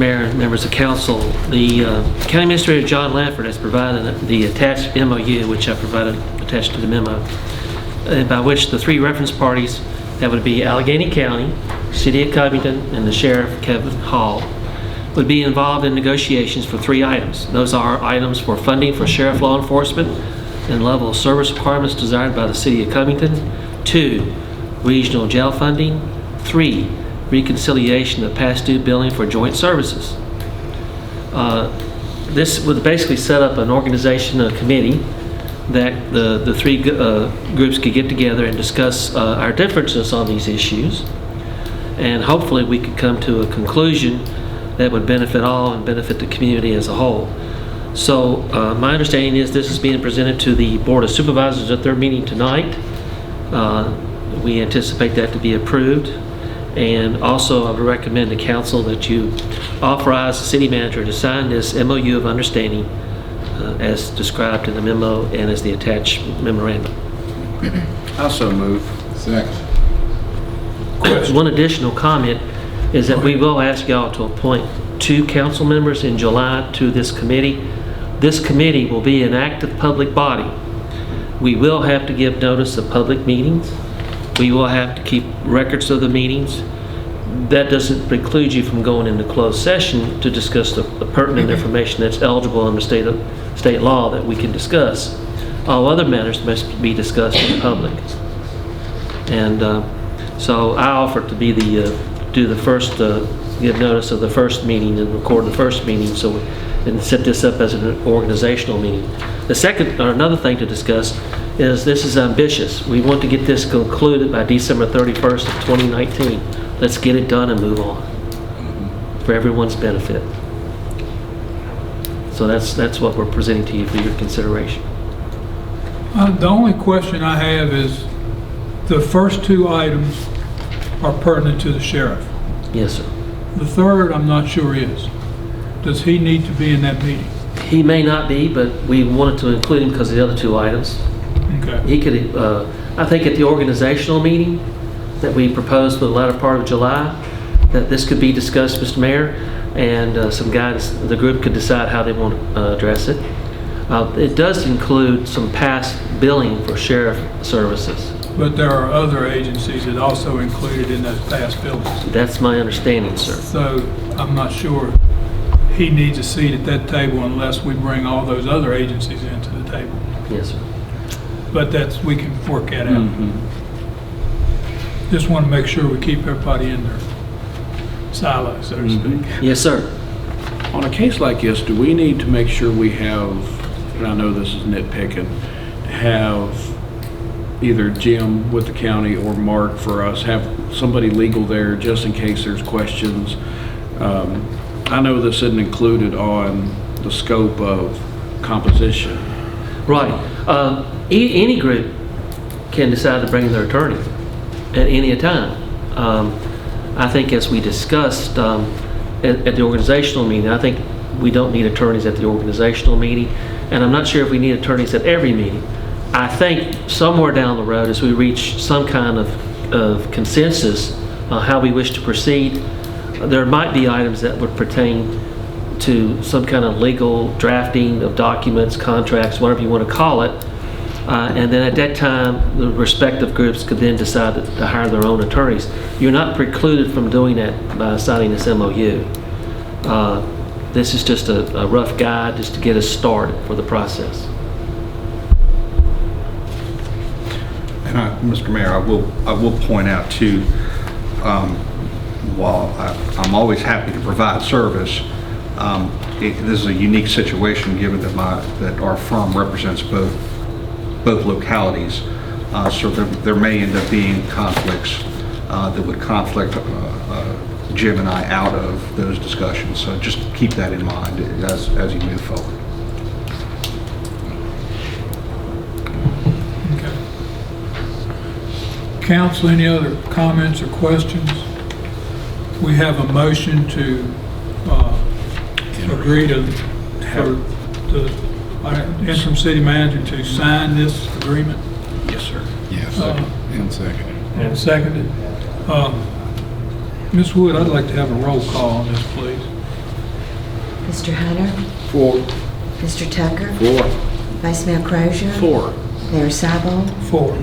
Mayor and members of council, the County Administrator John Lanford has provided the attached MOU, which I provided attached to the memo, by which the three reference parties, that would be Alleghany County, City of Covington, and the Sheriff Kevin Hall, would be involved in negotiations for three items. Those are items for funding for sheriff law enforcement and level of service requirements desired by the City of Covington. 2, regional jail funding. 3, reconciliation of past due billing for joint services. This would basically set up an organization, a committee, that the three groups could get together and discuss our differences on these issues. And hopefully we could come to a conclusion that would benefit all and benefit the community as a whole. So my understanding is this is being presented to the Board of Supervisors at their meeting tonight. We anticipate that to be approved. And also I would recommend to council that you authorize the city manager to sign this MOU of understanding as described in the memo and as the attached memorandum. Also move. Second. One additional comment is that we will ask y'all to appoint 2 council members in July to this committee. This committee will be an active public body. We will have to give notice of public meetings. We will have to keep records of the meetings. That doesn't preclude you from going into closed session to discuss the pertinent information that's eligible under state law that we can discuss. All other matters must be discussed in public. And so I offer to be do the first, give notice of the first meeting and record the first meeting, and set this up as an organizational meeting. The second, or another thing to discuss, is this is ambitious. We want to get this concluded by December 31st of 2019. Let's get it done and move on for everyone's benefit. So that's what we're presenting to you for your consideration. The only question I have is the first 2 items are pertinent to the sheriff. Yes, sir. The third, I'm not sure is. Does he need to be in that meeting? He may not be, but we wanted to include him because of the other 2 items. Okay. He could, I think at the organizational meeting that we proposed for the latter part of July, that this could be discussed, Mr. Mayor, and some guys, the group could decide how they want to address it. It does include some past billing for sheriff services. But there are other agencies that also included in those past billings. That's my understanding, sir. So I'm not sure he needs a seat at that table unless we bring all those other agencies into the table. Yes, sir. But we can work that out. Just want to make sure we keep everybody in their silo, so to speak. Yes, sir. On a case like this, do we need to make sure we have, and I know this is nitpicking, have either Jim with the county or Mark for us, have somebody legal there just in case there's questions? I know this isn't included on the scope of composition. Right. Any group can decide to bring their attorney at any time. I think as we discussed at the organizational meeting, I think we don't need attorneys at the organizational meeting, and I'm not sure if we need attorneys at every meeting. I think somewhere down the road, as we reach some kind of consensus on how we wish to proceed, there might be items that would pertain to some kind of legal drafting of documents, contracts, whatever you want to call it. And then at that time, the respective groups could then decide to hire their own attorneys. You're not precluded from doing that by signing this MOU. This is just a rough guide just to get us started for the process. And Mr. Mayor, I will point out too, while I'm always happy to provide service, this is a unique situation given that our firm represents both localities. So there may end up being conflicts that would conflict Jim and I out of those discussions. So just keep that in mind as you move forward. Council, any other comments or questions? We have a motion to agree for the interim city manager to sign this agreement. Yes, sir. Yes. And seconded. And seconded. Ms. Wood, I'd like to have a roll call on this, please. Mr. Hunter, 4. Mr. Tucker, 4. Vice Mayor Crozier, 4. Mayor Seibel, 4.